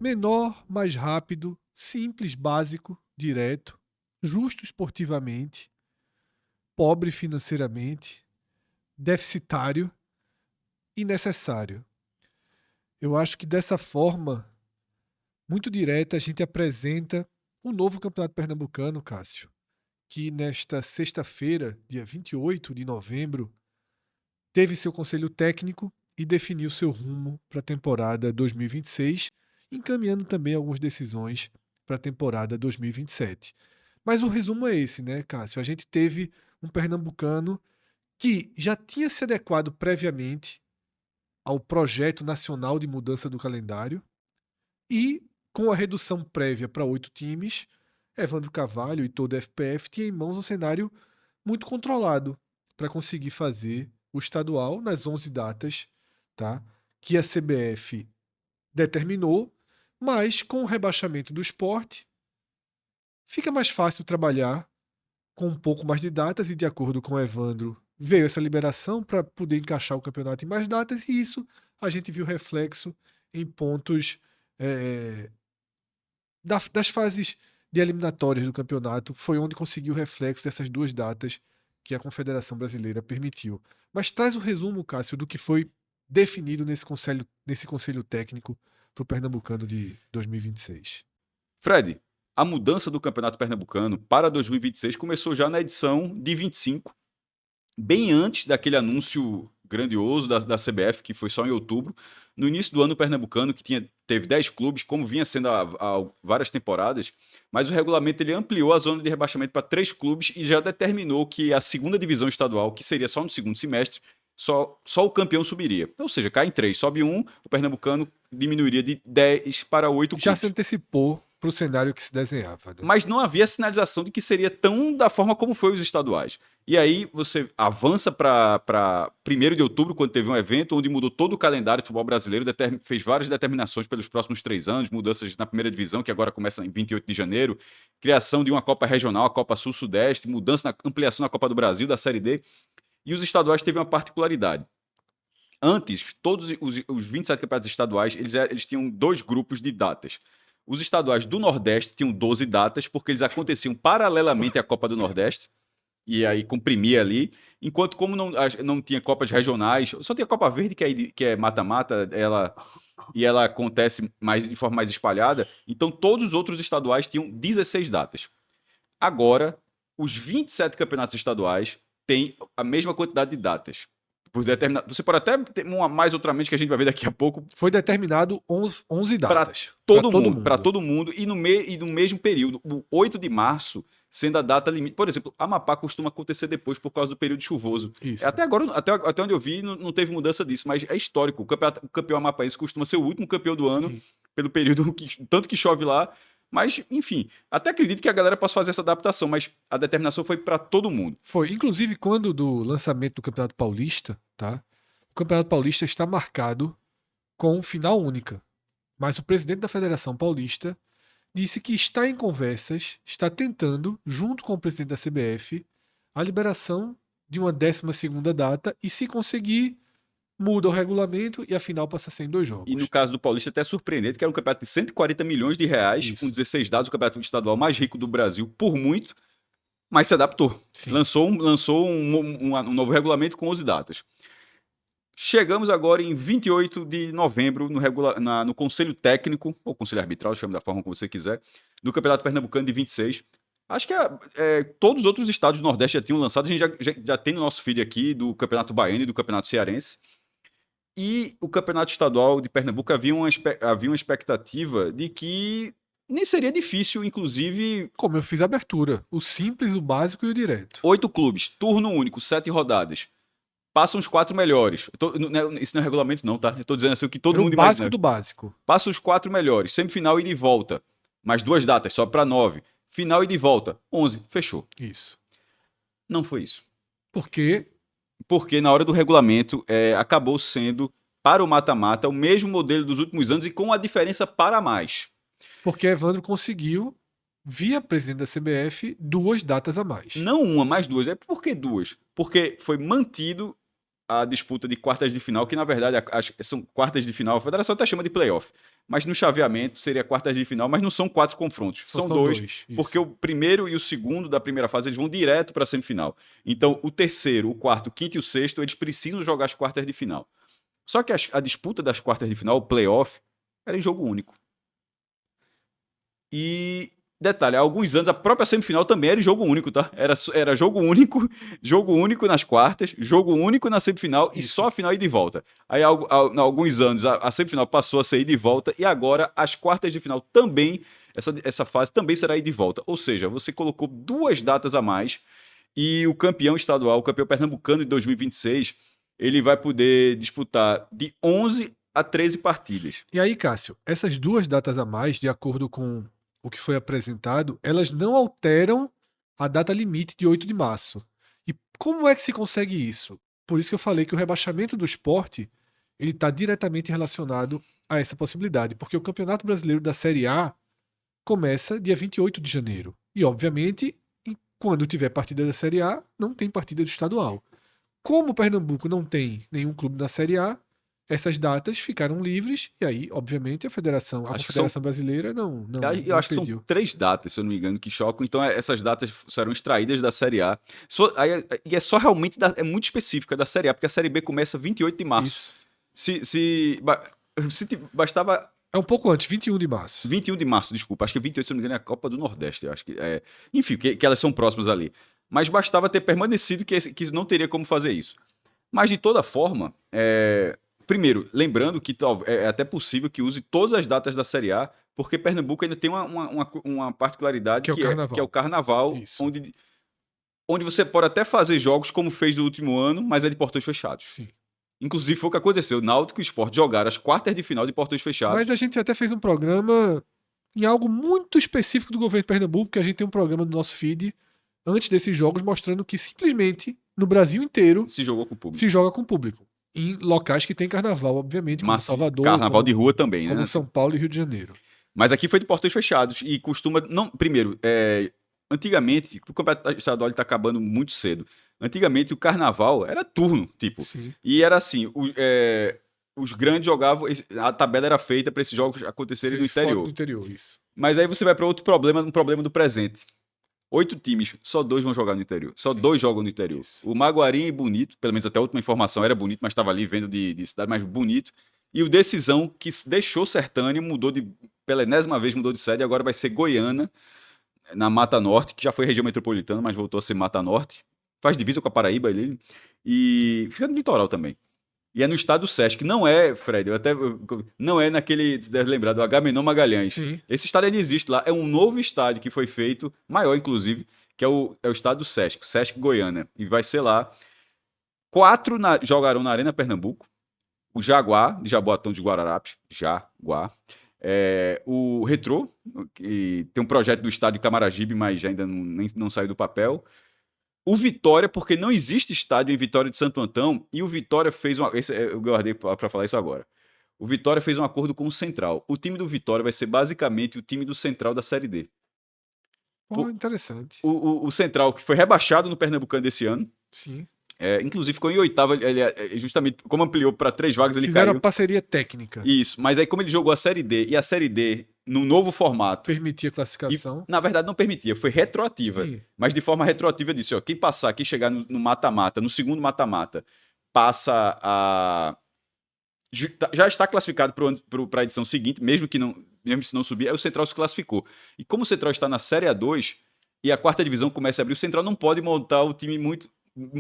menor, mais rápido, simples, básico, direto, justo esportivamente, pobre financeiramente, deficitário e necessário. Eu acho que dessa forma, muito direta, a gente apresenta um novo Campeonato Pernambucano, Cássio, que nesta sexta-feira, dia 28 de novembro, teve seu conselho técnico e definiu seu rumo para a temporada 2026, encaminhando também algumas decisões para a temporada 2027. Mas o resumo é esse, né, Cássio? A gente teve um pernambucano que já tinha se adequado previamente ao projeto nacional de mudança do calendário e, com a redução prévia para 8 times, Evandro Carvalho e toda a FPF tinha em mãos um cenário muito controlado para conseguir fazer o estadual nas 11 datas, tá? Que a CBF determinou, mas com o rebaixamento do esporte, fica mais fácil trabalhar com um pouco mais de datas e, de acordo com o Evandro, veio essa liberação para poder encaixar o campeonato em mais datas e isso a gente viu reflexo em pontos das fases de eliminatórias do campeonato, foi onde conseguiu o reflexo dessas duas datas que a Confederação Brasileira permitiu. Mas traz o resumo, Cássio, do que foi definido nesse conselho técnico para o Pernambucano de 2026. Fred, a mudança do Campeonato Pernambucano para 2026 começou já na edição de 25, bem antes daquele anúncio grandioso da CBF, que foi só em outubro. No início do ano pernambucano, que teve 10 clubes, como vinha sendo há várias temporadas, mas o regulamento ele ampliou a zona de rebaixamento para 3 clubes e já determinou que a segunda divisão estadual, que seria só no segundo semestre, só o campeão subiria. Ou seja, cai em 3, sobe um, o pernambucano diminuiria de 10 para 8 Já clubes. se antecipou para o cenário que se desenhava. Né? Mas não havia sinalização de que seria tão da forma como foi os estaduais. E aí você avança para 1º de outubro, quando teve um evento onde mudou todo o calendário do futebol brasileiro, fez várias determinações pelos próximos 3 anos, mudanças na primeira divisão, que agora começa em 28 de janeiro, criação de uma Copa Regional, a Copa Sul-Sudeste, ampliação da Copa do Brasil, da Série D. E os estaduais teve uma particularidade. Antes, todos os 27 campeonatos estaduais, eles tinham 2 grupos de datas. Os estaduais do Nordeste tinham 12 datas, porque eles aconteciam paralelamente à Copa do Nordeste, e aí comprimia ali, enquanto como não tinha Copas regionais, só tinha Copa Verde, que é mata-mata, ela acontece de forma mais espalhada, então todos os outros estaduais tinham 16 datas. Agora, os 27 campeonatos estaduais têm a mesma quantidade de datas. Você pode até ter uma mais outra mente que a gente vai ver daqui a pouco. Foi determinado 11 datas. Para todo mundo e no mesmo período. O 8 de março sendo a data limite. Por exemplo, Amapá costuma acontecer depois por causa do período chuvoso. Isso. Até agora, até onde eu vi, não teve mudança disso, mas é histórico. O campeão amapaense costuma ser o último campeão do ano, sim, pelo período tanto que chove lá. Mas, enfim, até acredito que a galera possa fazer essa adaptação, mas a determinação foi para todo mundo. Foi, inclusive, quando do lançamento do Campeonato Paulista, tá? O Campeonato Paulista está marcado com final única. Mas o presidente da Federação Paulista disse que está em conversas, está tentando, junto com o presidente da CBF, a liberação de uma 12ª data e, se conseguir, muda o regulamento e a final passa a ser em 2 jogos. E no caso do Paulista, até surpreendente, que era um campeonato de 140 milhões de reais, isso, com 16 dados, o campeonato estadual mais rico do Brasil, por muito, mas se adaptou. Sim. Lançou um novo regulamento com 11 datas. Chegamos agora em 28 de novembro no Conselho Técnico, ou Conselho Arbitral, chame da forma como você quiser, do Campeonato Pernambucano de 26. Acho que todos os outros estados do Nordeste já tinham lançado, a gente já tem no nosso feed aqui do Campeonato Baiano e do Campeonato Cearense. E o Campeonato Estadual de Pernambuco havia uma expectativa de que nem seria difícil, inclusive... Como eu fiz a abertura, o simples, o básico e o direto. 8 clubes, turno único, 7 rodadas. Passam os 4 melhores. Isso não é regulamento não, tá? Eu tô dizendo assim o que todo mundo imagina. O básico do básico. Passa os 4 melhores, semifinal e de volta. Mais 2 datas, só para 9. Final e de volta, 11. Fechou. Isso. Não foi isso. Por quê? Porque na hora do regulamento acabou sendo, para o mata-mata, o mesmo modelo dos últimos anos e com a diferença para mais. Porque Evandro conseguiu, via presidente da CBF, 2 datas a mais. Não uma, mais 2. Por que 2? Porque foi mantido a disputa de quartas de final, que na verdade são quartas de final, a federação até chama de playoff, mas no chaveamento seria quartas de final, mas não são 4 confrontos, são dois, porque isso. o primeiro e o segundo da primeira fase eles vão direto para a semifinal. Então o terceiro, o quarto, o quinto e o sexto, eles precisam jogar as quartas de final. Só que a disputa das quartas de final, o playoff, era em jogo único. E detalhe, há alguns anos a própria semifinal também era em jogo único, tá? Era jogo único nas quartas, jogo único na semifinal e Isso. só a final ida e volta. Aí há alguns anos a semifinal passou a ser ida e volta e agora as quartas de final também, essa fase também será ida e volta. Ou seja, você colocou 2 datas a mais e o campeão estadual, o campeão pernambucano de 2026, ele vai poder disputar de 11 a 13 partidas. E aí, Cássio, essas 2 datas a mais, de acordo com o que foi apresentado, elas não alteram a data limite de 8 de março. E como é que se consegue isso? Por isso que eu falei que o rebaixamento do Sport ele está diretamente relacionado a essa possibilidade, porque o Campeonato Brasileiro da Série A começa dia 28 de janeiro. E, obviamente, quando tiver partida da Série A, não tem partida do estadual. Como o Pernambuco não tem nenhum clube na Série A, essas datas ficaram livres e aí, obviamente, a Confederação Brasileira não Eu acho que impediu. são 3 datas, se eu não me engano, que chocam. Então, essas datas serão extraídas da Série A. E é só realmente, é muito específica da Série A, porque a Série B começa 28 de março. Isso. Bastava... É um pouco antes, 21 de março. 21 de março, desculpa. Acho que 28, se eu não me engano, é a Copa do Nordeste. Eu acho que enfim, que elas são próximas ali. Mas bastava ter permanecido que não teria como fazer isso. Mas, de toda forma, primeiro, lembrando que é até possível que use todas as datas da Série A, porque Pernambuco ainda tem uma particularidade Que é o Carnaval, Isso. onde você pode até fazer jogos como fez no último ano, mas é de portões fechados. Sim. Inclusive foi o que aconteceu. Náutico e Sport jogaram as quartas de final de portões fechados. Mas a gente até fez um programa em algo muito específico do governo de Pernambuco, que a gente tem um programa no nosso feed antes desses jogos mostrando que simplesmente no Brasil inteiro Se jogou com o público. se joga com o público. Em locais que tem carnaval, obviamente, como Salvador. Carnaval de rua também, né? Como São Paulo e Rio de Janeiro. Mas aqui foi de portões fechados e costuma... Não, primeiro, antigamente, o campeonato estadual está acabando muito cedo. Antigamente o carnaval era turno, tipo. Sim. E era assim, os grandes jogavam, a tabela era feita para esses jogos acontecerem no interior. No interior, isso. Mas aí você vai para outro problema, um problema do presente. 8 times, só 2 vão jogar no interior. Só 2 jogam no interior. Isso. O Maguari e Bonito, pelo menos até a última informação era Bonito, mas estava ali vendo de cidade mais Bonito. E o Decisão, que deixou Sertânia, pela enésima vez mudou de sede, agora vai ser Goiânia, na Mata Norte, que já foi região metropolitana, mas voltou a ser Mata Norte. Faz divisa com a Paraíba ali. E fica no litoral também. E é no estado do Sesc. Não é, Fred, não é naquele, você deve lembrar, do Agamenon Magalhães. Sim. Esse estádio ainda existe lá. É um novo estádio que foi feito, maior inclusive, que é o estádio do Sesc, Sesc Goiânia. E vai ser lá. 4 jogarão na Arena Pernambuco. O Jaguar, de Jaboatão de Guararapes. Jaguar. O Retrô, que tem um projeto do estádio Camaragibe, mas ainda não saiu do papel. O Vitória, porque não existe estádio em Vitória de Santo Antão, e o Vitória fez eu guardei para falar isso agora. O Vitória fez um acordo com o Central. O time do Vitória vai ser basicamente o time do Central da Série D. Interessante. O Central, que foi rebaixado no Pernambucano desse ano. Sim. Inclusive ficou em 8ª, ele justamente, como ampliou para 3 vagas, ele Fizeram caiu. uma parceria técnica. Isso, mas aí como ele jogou a Série D, e a Série D, no novo formato... Permitia classificação. Na verdade não permitia, foi retroativa. Sim. Mas de forma retroativa disse, ó, quem chegar no mata-mata, no segundo mata-mata, passa a... Já está classificado para a edição seguinte, mesmo se não subir, aí o Central se classificou. E como o Central está na Série A2, e a 4ª divisão começa a abrir, o Central não pode montar o time muito...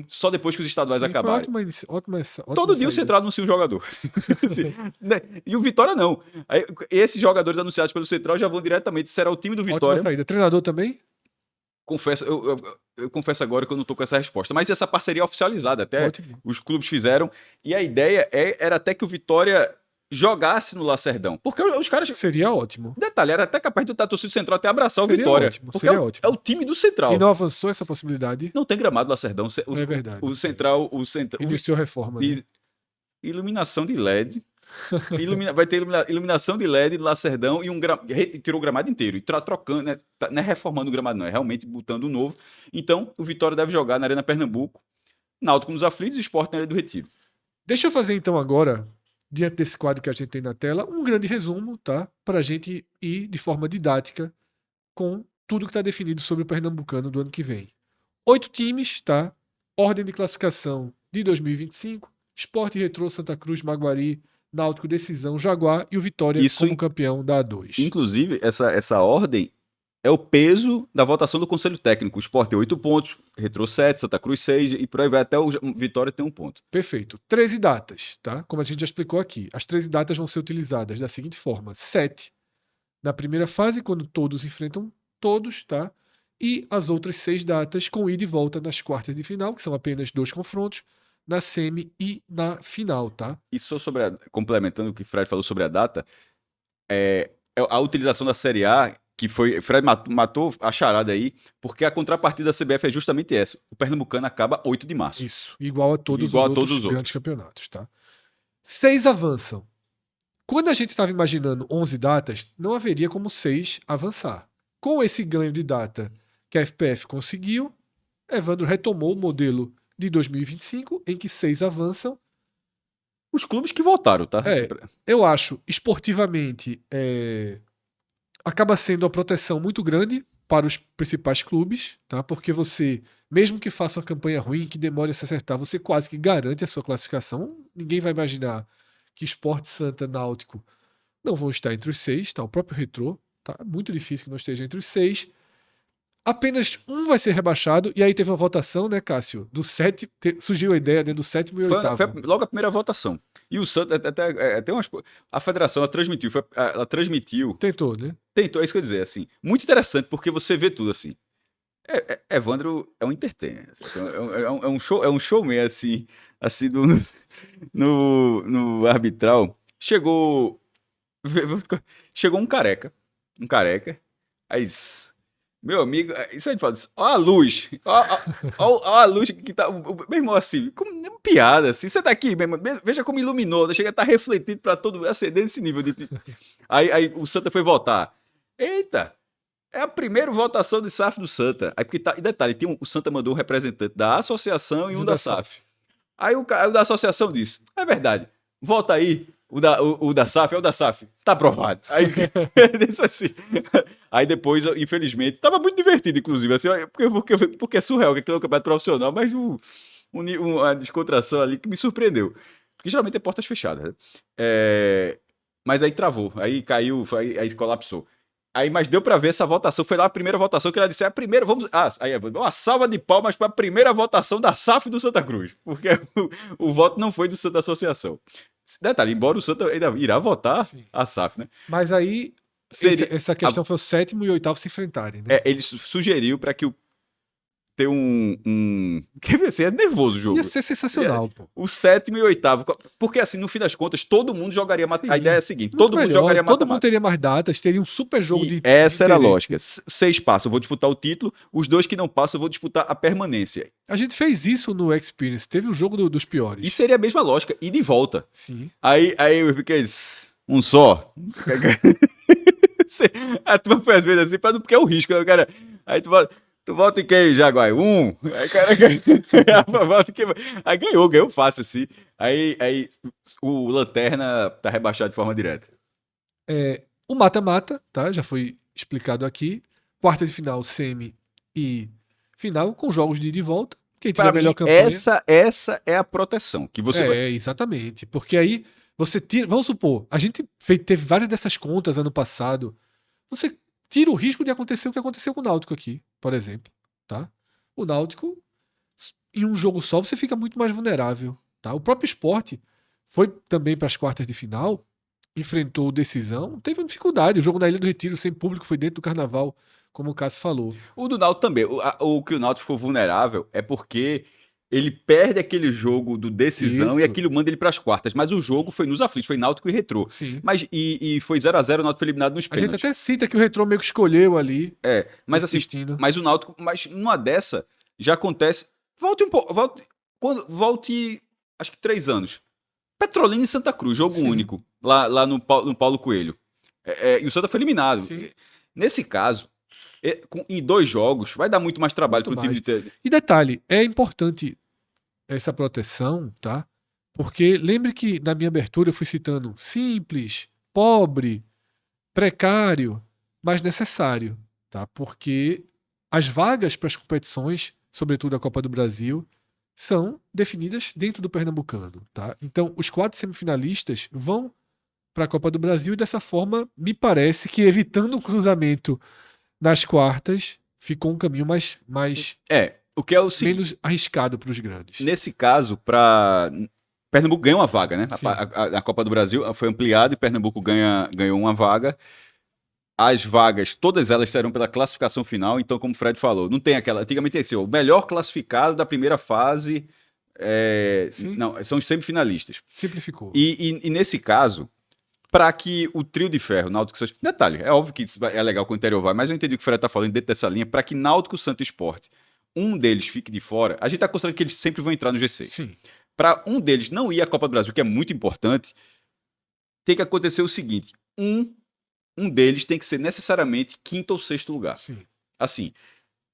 Só depois que os estaduais acabarem. Ótima todo dia o Central anuncia um jogador. E o Vitória não. Aí, esses jogadores anunciados pelo Central já vão diretamente. Será o time do Vitória. Ótima saída. Treinador também? Confesso, eu confesso agora que eu não estou com essa resposta. Mas essa parceria é oficializada. Até os clubes fizeram. E a ideia era até que o Vitória jogasse no Lacerdão. Porque os caras... Seria ótimo. Detalhe, era até capaz do torcida Central até abraçar seria o Vitória. Ótimo, porque seria ótimo. É o time do Central. E não avançou essa possibilidade? Não tem gramado Lacerdão. É verdade. O Central... Iniciou a reforma. Né? Iluminação de LED. Vai ter iluminação de LED, Lacerdão e tirou o gramado inteiro. E trocando, né? Não é reformando o gramado, não. É realmente botando um novo. Então, o Vitória deve jogar na Arena Pernambuco, Náutico nos aflitos e Sport na Ilha do Retiro. Deixa eu fazer então agora, diante desse quadro que a gente tem na tela, um grande resumo, tá? Para a gente ir de forma didática com tudo que está definido sobre o Pernambucano do ano que vem. 8 times, tá? Ordem de classificação de 2025: Sport, Retrô, Santa Cruz, Maguari, Náutico, Decisão, Jaguar e o Vitória Isso, como campeão da A2. inclusive, essa ordem é o peso da votação do Conselho Técnico. O Sport tem 8 pontos, Retrô 7, Santa Cruz 6 e por aí vai até o Vitória tem 1 ponto. Perfeito. 13 datas, tá? Como a gente já explicou aqui. As 13 datas vão ser utilizadas da seguinte forma: 7 na primeira fase, quando todos enfrentam todos, tá? E as outras 6 datas com ida e volta nas quartas de final, que são apenas 2 confrontos, na semi e na final, tá? E só complementando o que o Fred falou sobre a data, é a utilização da Série A, que foi. Fred matou a charada aí, porque a contrapartida da CBF é justamente essa. O Pernambucano acaba 8 de março. Isso, igual a todos Igual os a todos outros os grandes outros. campeonatos, tá? 6 avançam. Quando a gente estava imaginando 11 datas, não haveria como 6 avançar. Com esse ganho de data que a FPF conseguiu, Evandro retomou o modelo de 2025, em que 6 avançam. Os clubes que votaram, tá? Eu acho, esportivamente, acaba sendo uma proteção muito grande para os principais clubes, tá? Porque você, mesmo que faça uma campanha ruim, que demore a se acertar, você quase que garante a sua classificação. Ninguém vai imaginar que Sport, Santa, Náutico não vão estar entre os 6, tá? O próprio Retrô, tá? Muito difícil que não esteja entre os 6. Apenas um vai ser rebaixado, e aí teve uma votação, né, Cássio? Surgiu a ideia, né, do 7º e Foi 8º. logo a primeira votação. E o Santos, até a federação, ela transmitiu. Tentou, né? Tentou, é isso que eu ia dizer, assim. Muito interessante, porque você vê tudo, assim. Evandro é um entertainer. Assim, é um showman, assim no arbitral. Chegou um careca. Aí disse, meu amigo, isso aí fala, ó a luz, ó a luz que tá, meu irmão, assim, como piada, assim, você tá aqui, meu irmão, veja como iluminou, chega a estar refletido pra todo mundo, acender nesse nível de... Aí o Santa foi votar, eita, é a primeira votação de SAF do Santa, aí porque e detalhe, o Santa mandou um representante da associação e um da SAF. Aí o da associação disse, é verdade, vota aí, o da SAF é o da SAF. Tá aprovado. Aí disse assim. Aí depois, infelizmente, tava muito divertido, inclusive, assim, porque é surreal, que aquilo é um campeonato profissional, mas uma descontração ali que me surpreendeu. Porque geralmente é portas fechadas, né? Mas aí travou, aí caiu, aí colapsou. Mas deu pra ver essa votação, foi lá a primeira votação que ela disse, a primeira, uma salva de palmas para a primeira votação da SAF do Santa Cruz, porque o voto não foi do Santa Associação. Detalhe, embora o Santa ainda irá votar, sim, a SAF, né? Mas aí, essa questão foi o 7º e o 8º se enfrentarem, né? Ele sugeriu para que ter Quer ver assim, é nervoso o jogo. Ia ser sensacional, pô. O 7º e o 8º. Porque, assim, no fim das contas, todo mundo jogaria. A ideia é a seguinte: todo mundo jogaria mata-mata. Todo mundo teria mais datas, teria um super jogo de. Essa era a lógica. 6 passam, eu vou disputar o título. Os 2 que não passam, eu vou disputar a permanência. A gente fez isso no Experience. Teve um jogo dos piores. E seria a mesma lógica, e de volta. Sim. Aí eu fiquei. Um só. A turma foi às vezes assim, porque é o risco, né, cara? Aí tu volta em quem, Jaguar? Aí, cara, aí ganhou fácil, assim. Aí o Lanterna tá rebaixado de forma direta. O mata-mata, tá? Já foi explicado aqui. Quarta de final, semi e final, com jogos de ida e volta. Quem tiver a melhor campanha. Essa é a proteção que você vai. Exatamente. Porque aí você tira. Vamos supor, a gente teve várias dessas contas ano passado. Você tira o risco de acontecer o que aconteceu com o Náutico aqui, por exemplo, tá? O Náutico, em um jogo só, você fica muito mais vulnerável, tá? O próprio Sport foi também para as quartas de final, enfrentou Decisão, teve uma dificuldade. O jogo na Ilha do Retiro, sem público, foi dentro do Carnaval, como o Cássio falou. O do Náutico também. O que o Náutico ficou vulnerável é porque ele perde aquele jogo do Decisão e aquilo manda ele para as quartas. Mas o jogo foi nos aflitos, foi Náutico e Retrô. Sim. Mas, e foi 0x0, o Náutico foi eliminado nos pênaltis. A gente até cita que o Retrô meio que escolheu ali. Mas assim, mas o Náutico, mas numa dessa, já acontece. Volte um pouco, volte acho que 3 anos. Petrolina e Santa Cruz, jogo único, lá no Paulo Coelho. E o Santa foi eliminado. Sim. Nesse caso, em 2 jogos, vai dar muito mais trabalho para o time de ter. E detalhe, é importante essa proteção, tá? Porque lembre que na minha abertura eu fui citando simples, pobre, precário, mas necessário, tá? Porque as vagas para as competições, sobretudo a Copa do Brasil, são definidas dentro do Pernambucano, tá? Então, os 4 semifinalistas vão para a Copa do Brasil e dessa forma, me parece que evitando o cruzamento nas quartas, ficou um caminho mais O que é o seguinte, menos arriscado para os grandes. nesse caso, Pernambuco ganha uma vaga, né? Sim. A Copa do Brasil foi ampliada e Pernambuco ganhou uma vaga. As vagas, todas elas serão pela classificação final, então, como o Fred falou, não tem aquela. Antigamente assim, o melhor classificado da primeira fase. Sim. Não, são os semifinalistas. Simplificou. E nesse caso, para que o trio de ferro, Náutico Santos. Detalhe, é óbvio que isso é legal que o interior vai, mas eu entendi o que o Fred tá falando dentro dessa linha, para que Náutico, Santos e Sport, um deles fique de fora, a gente tá considerando que eles sempre vão entrar no G6. Sim. Para um deles não ir à Copa do Brasil, que é muito importante, tem que acontecer o seguinte: um deles tem que ser necessariamente quinto ou sexto lugar. Sim. Assim.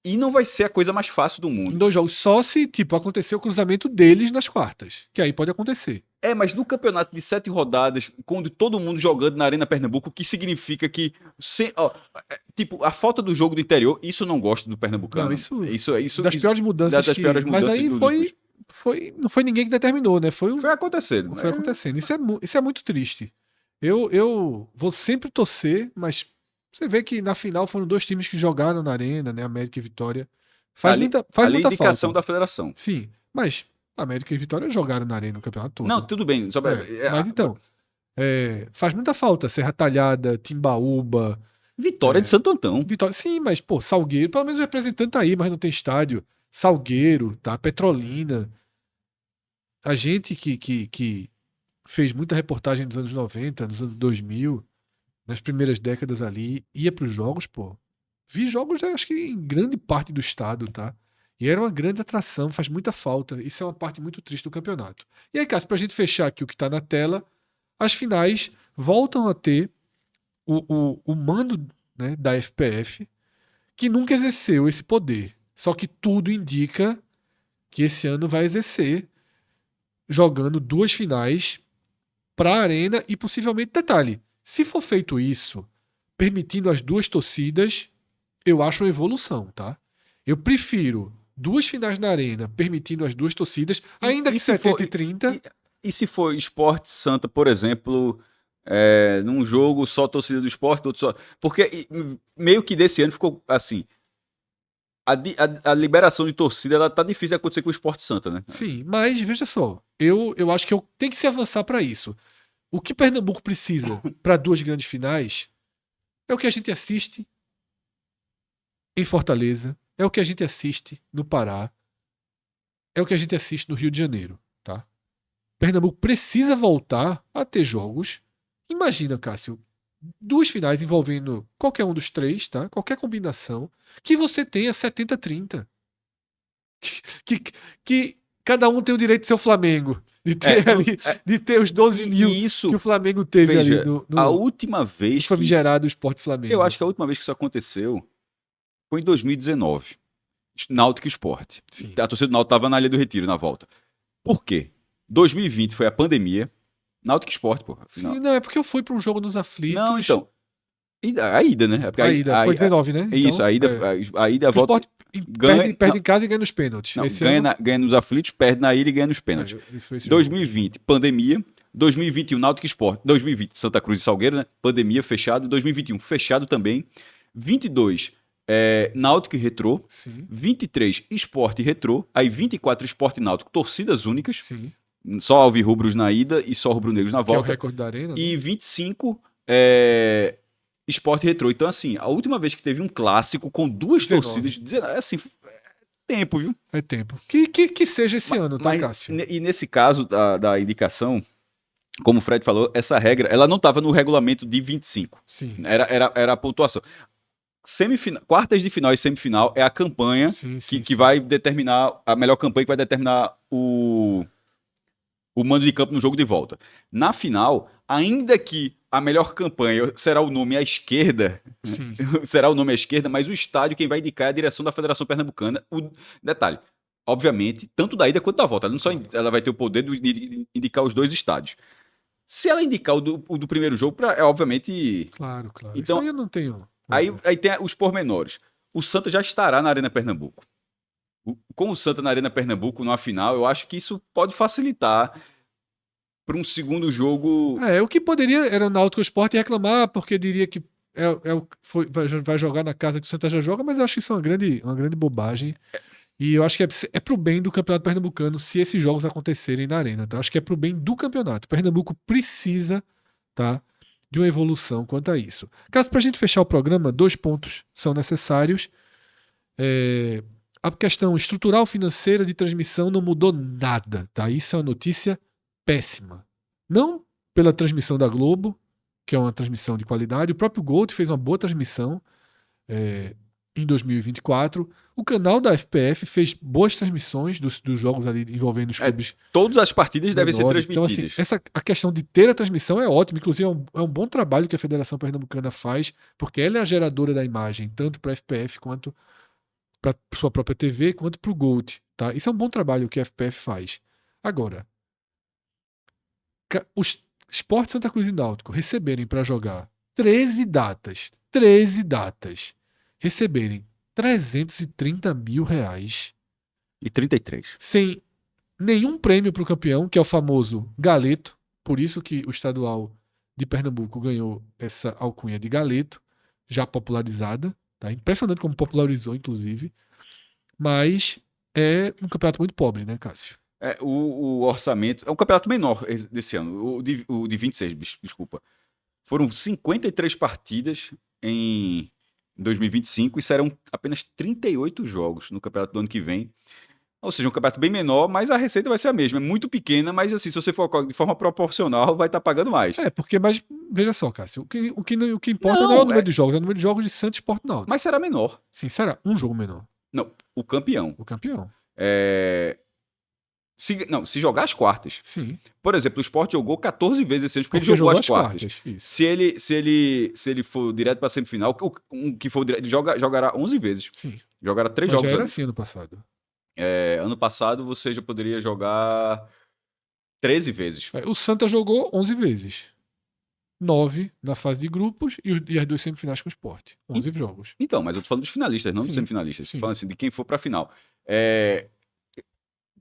E não vai ser a coisa mais fácil do Em mundo. 2 jogos, só se, tipo, acontecer o cruzamento deles nas quartas. Que aí pode acontecer. Mas no campeonato de 7 rodadas, quando todo mundo jogando na Arena Pernambuco, o que significa que. Tipo, a falta do jogo do interior, isso eu não gosto do Pernambucano. Não, isso Isso das piores mudanças. das piores Mas mudanças aí não foi ninguém que determinou, né? Foi acontecendo. Foi acontecendo. Isso é muito triste. Eu vou sempre torcer, mas você vê que na final foram 2 times que jogaram na Arena, né? América e Vitória. Faz Ali é muita indicação falta. da federação. Sim, mas América e Vitória jogaram na Arena o campeonato todo. Não, tudo bem. Mas então, faz muita falta. Serra Talhada, Timbaúba, Vitória de Santo Antão. Vitória. Sim, mas, pô, Salgueiro, pelo menos o representante tá aí, mas não tem estádio. Salgueiro, tá? Petrolina. A gente que fez muita reportagem nos anos 90, nos anos 2000, nas primeiras décadas ali, ia pros jogos, pô. Vi jogos, acho que em grande parte do estado, tá? E era uma grande atração, faz muita falta. Isso é uma parte muito triste do campeonato. E aí, Cássio, pra gente fechar aqui o que tá na tela, as finais voltam a ter o mando, né, da FPF, que nunca exerceu esse poder. Só que tudo indica que esse ano vai exercer, jogando 2 finais para a Arena e possivelmente, detalhe, se for feito isso, permitindo as 2 torcidas, eu acho uma evolução, tá? Eu prefiro 2 finais na Arena, permitindo as 2 torcidas, ainda que 70 e 30. E se for Sport Santa, por exemplo, num jogo só torcida do Sport, outro só. Porque meio que desse ano ficou assim. A liberação de torcida ela tá difícil de acontecer com o Sport Santa, né? Sim, mas veja só, eu acho que tem que se avançar para isso. O que Pernambuco precisa para 2 grandes finais é o que a gente assiste em Fortaleza, é o que a gente assiste no Pará, é o que a gente assiste no Rio de Janeiro, tá? Pernambuco precisa voltar a ter jogos. Imagina, Cássio, 2 finais envolvendo qualquer um dos 3, tá? Qualquer combinação, que você tenha 70-30. Que cada um tem o direito de ser o Flamengo. De ter os 12 mil isso, que o Flamengo teve veja, ali no a última vez famigerado Sport Flamengo. Eu acho que a última vez que isso aconteceu foi em 2019. Náutico e Sport. Sim. A torcida do Náutico estava na Ilha do Retiro na volta. Por quê? 2020 foi a pandemia. Náutico e Sport, porra. Sim, não, é porque eu fui para um jogo nos aflitos. Não, então. A ida, né? É porque a ida, foi 19, né? Isso, então, a ida, a o volta. Sport perde em casa e ganha nos pênaltis. Não, Esse ano, ganha nos aflitos, perde na ilha e ganha nos pênaltis. 2020, pandemia. 2021, Náutico e Sport. 2020, Santa Cruz e Salgueiro, né? Pandemia, fechado. 2021, fechado também. 22, Náutico e Retrô. Sim. 23, Sport e Retrô. Aí 24, Sport e Náutico, torcidas únicas. Sim. Só alvirrubros na ida e só rubro-negros na volta. Que é o recorde da Arena. E né? 25, Sport e Retrô. Então, assim, a última vez que teve um clássico com 2 19. torcidas, assim, tempo, viu? É tempo. Que seja esse ano, tá, Cássio? E nesse caso da indicação, como o Fred falou, essa regra, ela não estava no regulamento de 25. Sim. Era a pontuação. Quartas de final e semifinal é a campanha que vai determinar, a melhor campanha que vai determinar o mando de campo no jogo de volta. Na final, ainda que a melhor campanha será o nome à esquerda, Sim. será o nome à esquerda, mas o estádio quem vai indicar é a direção da Federação Pernambucana. Detalhe, obviamente, tanto da ida quanto da volta. Ela, não só, ela vai ter o poder de indicar os dois estádios. Se ela indicar o do primeiro jogo, é obviamente. Claro, claro. Isso Então, aí eu não tenho. aí tem os pormenores. O Santa já estará na Arena Pernambuco. Com o Santa na Arena Pernambuco, numa final, eu acho que isso pode facilitar para um segundo jogo. O que poderia era o Náutico Sport reclamar, porque diria que vai jogar na casa que o Santa já joga, mas eu acho que isso é uma grande bobagem. E eu acho que é pro bem do Campeonato Pernambucano se esses jogos acontecerem na Arena, tá? Acho que é pro bem do campeonato. Pernambuco precisa, tá, de uma evolução quanto a isso. Caso pra gente fechar o programa, 2 pontos são necessários. A questão estrutural financeira de transmissão não mudou nada, tá? Isso é uma notícia péssima. Não pela transmissão da Globo, que é uma transmissão de qualidade. O próprio Gold fez uma boa transmissão em 2024. O canal da FPF fez boas transmissões dos jogos ali envolvendo os clubes. Todas as partidas devem ser menores. transmitidas. Então, assim, a questão de ter a transmissão é ótima. Inclusive, é um bom trabalho que a Federação Pernambucana faz, porque ela é a geradora da imagem, tanto para a FPF quanto para sua própria TV, quanto para o Gold. Tá? Isso é um bom trabalho que a FPF faz. Agora, os Sport Santa Cruz e Náutico receberem para jogar 13 datas, receberem R$330 mil E 33. sem nenhum prêmio para o campeão, que é o famoso Galeto, por isso que o estadual de Pernambuco ganhou essa alcunha de Galeto, já popularizada, tá? Impressionante como popularizou, inclusive, mas é um campeonato muito pobre, né, Cássio? O orçamento. É um campeonato menor desse ano. O de 26, desculpa. Foram 53 partidas em 2025 e serão apenas 38 jogos no campeonato do ano que vem. Ou seja, um campeonato bem menor, mas a receita vai ser a mesma. É muito pequena, mas assim, se você for de forma proporcional, vai estar pagando mais. Mas veja só, Cássio, o que importa não é o número de jogos, é o número de jogos de Santos Sport Náutico. Mas será menor. Sim, será um jogo menor. Não, o campeão. O campeão. Se jogar as quartas. Sim. Por exemplo, o Sport jogou 14 vezes esse ano, porque ele jogou as quartas. Se ele for direto para a semifinal, que for direto, jogará 11 vezes. Sim. Jogará 3 jogos. Já era assim ano passado. Ano passado você já poderia jogar 13 vezes. O Santa jogou 11 vezes. 9 na fase de grupos e as 2 semifinais com o Sport. 11 jogos. Então, mas eu tô falando dos finalistas, não dos semifinalistas. Tô falando assim, de quem for pra final.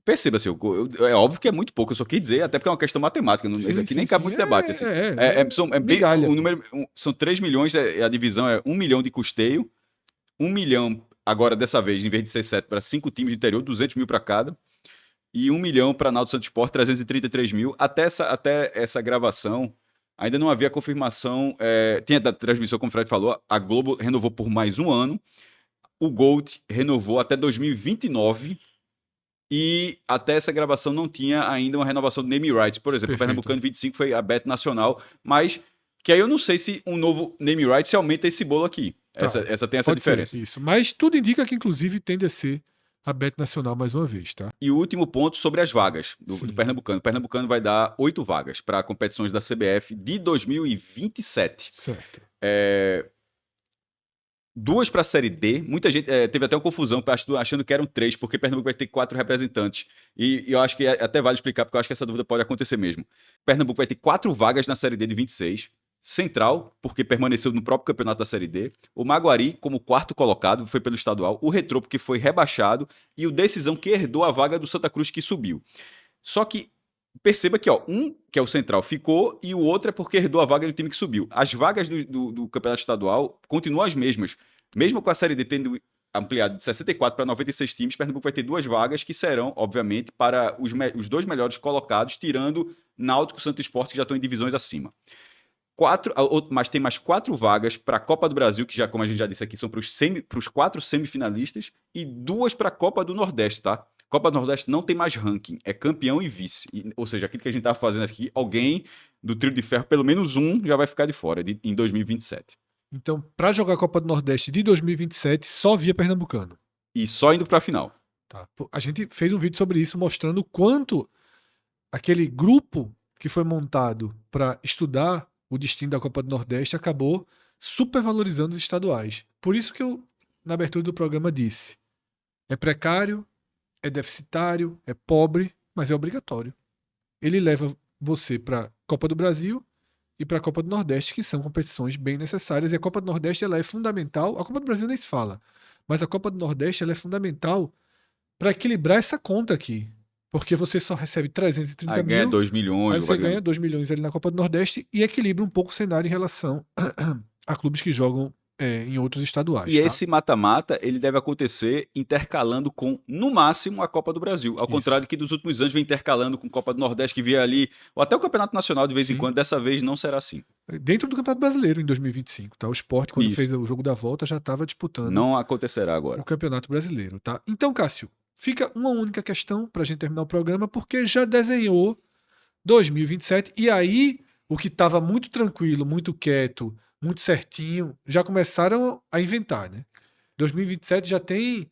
Perceba, assim, é óbvio que é muito pouco, eu só quis dizer, até porque é uma questão matemática, aqui nem cabe muito debate. Assim. São 3 milhões, a divisão é 1 milhão de custeio, 1 milhão, agora dessa vez, em vez de ser 7 para 5 times de interior, 200 mil para cada, e 1 milhão para Náutico Santos Sport, 333 mil. Até essa gravação, ainda não havia confirmação, tinha da transmissão, como o Fred falou, a Globo renovou por mais um ano, o Gold renovou até 2029, e até essa gravação não tinha ainda uma renovação do name rights. Por exemplo, o Pernambucano 25 foi a Bet Nacional, mas que aí eu não sei se um novo name rights se aumenta esse bolo aqui. Tá. Essa tem essa diferença. Isso, mas tudo indica que inclusive tende a ser a Bet Nacional mais uma vez, tá? E o último ponto sobre as vagas do Pernambucano. O Pernambucano vai dar 8 vagas para competições da CBF de 2027. Certo. 2 para a Série D. Muita gente teve até uma confusão achando que eram 3, porque Pernambuco vai ter 4 representantes. E eu acho que até vale explicar, porque eu acho que essa dúvida pode acontecer mesmo. Pernambuco vai ter 4 vagas na Série D de 26. Central, porque permaneceu no próprio campeonato da Série D. O Maguari, como quarto colocado, foi pelo estadual. O Retrô, porque foi rebaixado. E o Decisão, que herdou a vaga do Santa Cruz, que subiu. Só que perceba que um, que é o Central, ficou, e o outro é porque herdou a vaga do time que subiu. As vagas do campeonato estadual continuam as mesmas. Mesmo com a Série D tendo ampliado de 64 para 96 times, Pernambuco vai ter 2 vagas que serão, obviamente, para os 2 melhores colocados, tirando Náutico e Santo Sport, que já estão em divisões acima. Mas tem mais 4 vagas para a Copa do Brasil, que já, como a gente já disse aqui, são para os 4 semifinalistas, e 2 para a Copa do Nordeste, tá? Copa do Nordeste não tem mais ranking, é campeão e vice. Ou seja, aquilo que a gente estava fazendo aqui, alguém do trio de ferro, pelo menos um, já vai ficar de fora em 2027. Então, para jogar a Copa do Nordeste de 2027, só via Pernambucano. E só indo para a final. Tá. A gente fez um vídeo sobre isso, mostrando o quanto aquele grupo que foi montado para estudar o destino da Copa do Nordeste acabou supervalorizando os estaduais. Por isso que eu, na abertura do programa, disse: é precário, é deficitário, é pobre, mas é obrigatório. Ele leva você para Copa do Brasil e para a Copa do Nordeste, que são competições bem necessárias. E a Copa do Nordeste ela é fundamental. A Copa do Brasil nem se fala, mas a Copa do Nordeste ela é fundamental para equilibrar essa conta aqui. Porque você só recebe 330 Aí ganha mil, 2 milhões, aí ou você vai ganha ganhando. 2 milhões ali na Copa do Nordeste e equilibra um pouco o cenário em relação a clubes que jogam em outros E estaduais, tá? esse mata-mata, ele deve acontecer intercalando com, no máximo, a Copa do Brasil. Ao Isso. contrário que dos últimos anos vem intercalando com Copa do Nordeste, que via ali, ou até o Campeonato Nacional de vez em Sim. quando, dessa vez não será assim. Dentro do Campeonato Brasileiro em 2025, tá? O Sport, quando Isso. fez o jogo da volta, já estava disputando Não acontecerá o agora. Campeonato Brasileiro, tá? Então, Cássio, fica uma única questão para a gente terminar o programa, porque já desenhou 2027 e aí o que estava muito tranquilo, muito quieto, muito certinho, já começaram a inventar, né? 2027 já tem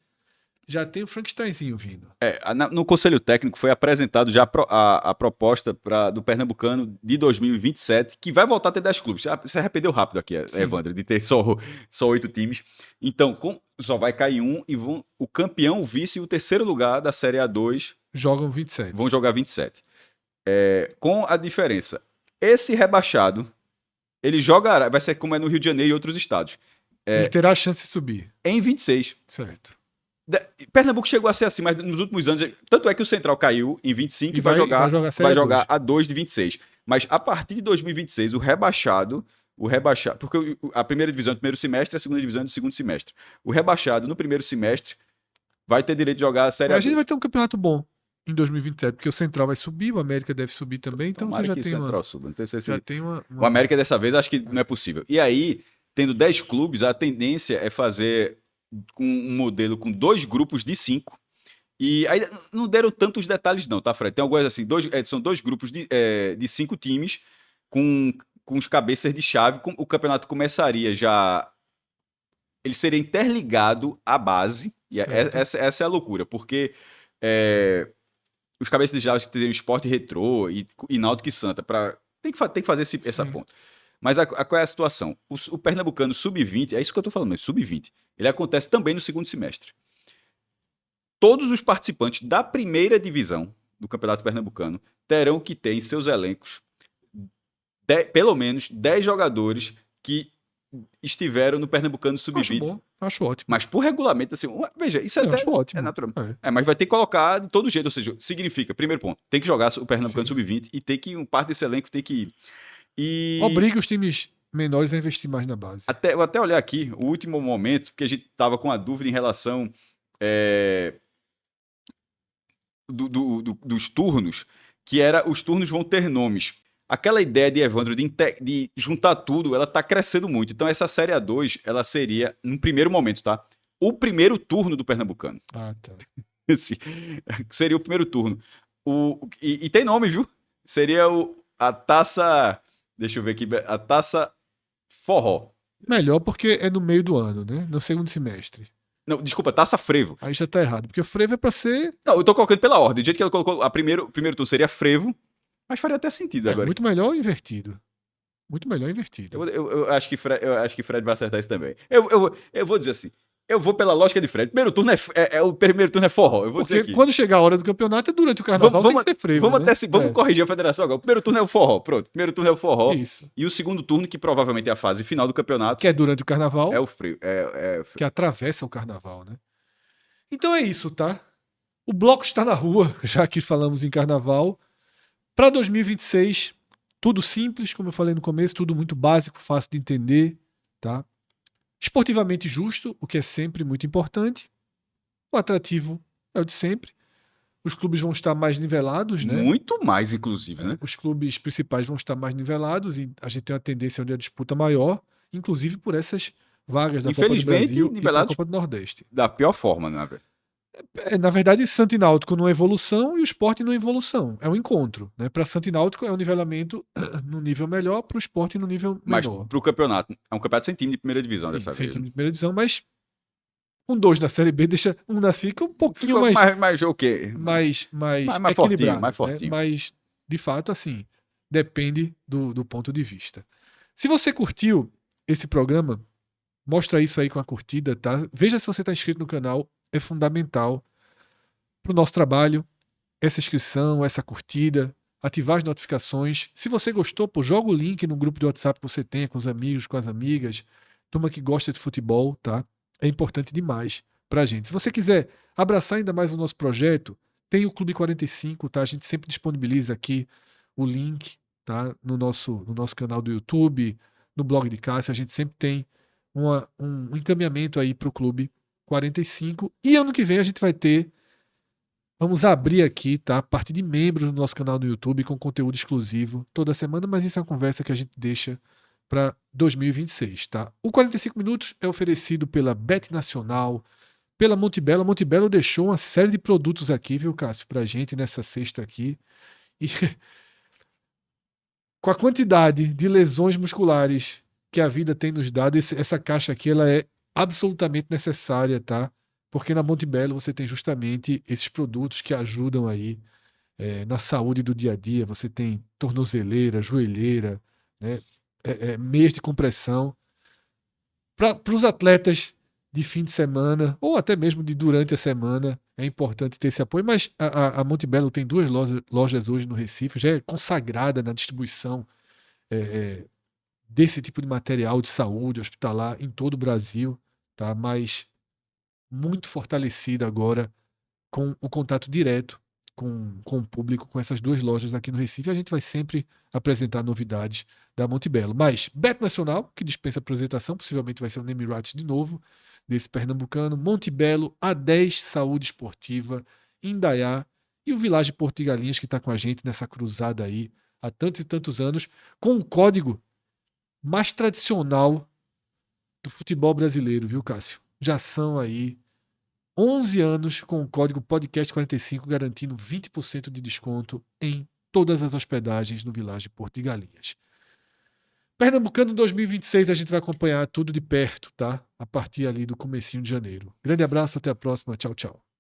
o Frankensteinzinho vindo. No Conselho Técnico foi apresentado já a proposta do Pernambucano de 2027, que vai voltar a ter 10 clubes. Você arrependeu rápido aqui, Sim. Evandro, de ter só 8 times. Então, só vai cair um e o campeão, o vice e o terceiro lugar da Série A2 Jogam 27. vão jogar 27. Com a diferença, esse rebaixado, ele jogará, vai ser como é no Rio de Janeiro e outros estados, Ele terá a chance de subir. em 26. Certo. Pernambuco chegou a ser assim, mas nos últimos anos. Tanto é que o Central caiu em 25 e vai jogar a Série a 2 de 26. Mas a partir de 2026, o rebaixado. Porque a primeira divisão é do primeiro semestre, a segunda divisão é do segundo semestre. O rebaixado no primeiro semestre vai ter direito de jogar a Série A gente A2. vai ter um campeonato bom em 2027, porque o Central vai subir, o América deve subir também, então Tomara você já que o tem Central suba. Não sei já se... tem O América dessa vez acho que não é possível. E aí, tendo 10 clubes, a tendência é fazer com um modelo com 2 grupos de 5. E aí não deram tantos detalhes, não, tá, Fred? Tem algumas assim, são 2 grupos de 5 times com os cabeças de chave. O campeonato começaria já. Ele seria interligado à base. E Certo. essa é a loucura, porque os cabeças de chave teriam Sport Retrô e Náutico e Santa. Tem que fazer essa Sim. ponta. Mas qual é a situação? O Pernambucano Sub-20, é isso que eu tô falando, Sub-20. Ele acontece também no segundo semestre. Todos os participantes da primeira divisão do Campeonato Pernambucano terão que ter em seus elencos pelo menos 10 jogadores que estiveram no Pernambucano Sub-20. Acho bom, acho ótimo. Mas por regulamento, assim, veja, isso Eu acho ótimo. natural. Mas vai ter que colocar de todo jeito, ou seja, significa, primeiro ponto, tem que jogar o Pernambucano Sim. Sub-20 e tem que, parte desse elenco tem que ir. Obriga os times menores a investir mais na base. Vou até olhar aqui o último momento, que a gente estava com a dúvida em relação dos turnos, que era os turnos vão ter nomes. Aquela ideia de Evandro de juntar tudo, ela tá crescendo muito. Então essa Série A2, ela seria, no primeiro momento, tá? O primeiro turno do Pernambucano. Ah, tá. Seria o primeiro turno. E tem nome, viu? Seria a taça... Deixa eu ver aqui. A taça Forró. Melhor porque é no meio do ano, né? No segundo semestre. Não, desculpa, taça Frevo. Aí já tá errado, porque o frevo é pra ser... Não, eu tô colocando pela ordem. Do jeito que ela colocou, o primeiro turno seria Frevo, mas faria até sentido agora. Muito melhor invertido. Muito melhor invertido. Eu acho que Fred vai acertar isso também. Eu vou dizer assim. Eu vou pela lógica de Fred. O primeiro turno é forró. Eu vou dizer Porque aqui. quando chegar a hora do campeonato é durante o carnaval, tem que ser frevo, Vamos corrigir a federação agora. O primeiro turno é o forró. Pronto. O primeiro turno é o forró. Isso. E o segundo turno, que provavelmente é a fase final do campeonato, Que é durante o carnaval. é o frio. Que atravessa o carnaval, né? Então é isso, tá? O bloco está na rua, já que falamos em carnaval. Para 2026, tudo simples, como eu falei no começo, tudo muito básico, fácil de entender, tá? Esportivamente justo, o que é sempre muito importante. O atrativo é o de sempre. Os clubes vão estar mais nivelados, né? Muito mais, inclusive, né? Os clubes principais vão estar mais nivelados e a gente tem uma tendência onde a disputa maior, inclusive por essas vagas da Copa do Brasil e da Copa do Nordeste. Da pior forma, né, velho? Na verdade, Santo e Náutico numa evolução e o Sport numa evolução. É um encontro. Né? Para Santo e Náutico é um nivelamento no nível melhor, para o Sport no nível menor. Mas para o campeonato, é um campeonato sem time de primeira divisão dessa vez. Sem time de primeira divisão, mas com 2 na Série B deixa um da fica um pouquinho mais o quê? Mais equilibrado. Mais Né? fortinho. Mas, de fato, assim, depende do ponto de vista. Se você curtiu esse programa, mostra isso aí com a curtida, tá? Veja se você está inscrito no canal, é fundamental para o nosso trabalho, essa inscrição, essa curtida, ativar as notificações. Se você gostou, pô, joga o link no grupo de WhatsApp que você tenha com os amigos, com as amigas, turma que gosta de futebol, tá? É importante demais pra gente. Se você quiser abraçar ainda mais o nosso projeto, tem o Clube 45, tá? A gente sempre disponibiliza aqui o link, tá? No nosso canal do YouTube, no blog de Cássio, a gente sempre tem um encaminhamento aí pro Clube 45. E ano que vem a gente vai ter. Vamos abrir aqui, tá? A parte de membros do nosso canal do YouTube com conteúdo exclusivo toda semana, mas isso é uma conversa que a gente deixa para 2026, tá? O 45 minutos é oferecido pela Bet Nacional, pela Montebello. A Montebello deixou uma série de produtos aqui, viu, Cássio, pra gente nessa sexta aqui. E com a quantidade de lesões musculares que a vida tem nos dado, essa caixa aqui ela é absolutamente necessária, tá? Porque na Montebello você tem justamente esses produtos que ajudam aí na saúde do dia a dia. Você tem tornozeleira, joelheira, né? Meias de compressão. Para os atletas de fim de semana, ou até mesmo de durante a semana, é importante ter esse apoio. Mas a Montebello tem 2 lojas hoje no Recife, já é consagrada na distribuição é, é, desse tipo de material de saúde hospitalar em todo o Brasil, tá? Mas muito fortalecida agora com o contato direto com o público, com essas 2 lojas aqui no Recife. A gente vai sempre apresentar novidades da Montebello. Mas Bet Nacional, que dispensa apresentação, possivelmente vai ser o name right de novo, desse pernambucano. Montebello, A10 Saúde Esportiva, Indaiá e o Village Porto de Galinhas, que está com a gente nessa cruzada aí há tantos e tantos anos, com o código mais tradicional do futebol brasileiro, viu, Cássio? Já são aí 11 anos com o código podcast45 garantindo 20% de desconto em todas as hospedagens no Village Porto de Galinhas. Pernambucano 2026 a gente vai acompanhar tudo de perto, tá? A partir ali do comecinho de janeiro. Grande abraço, até a próxima. Tchau, tchau.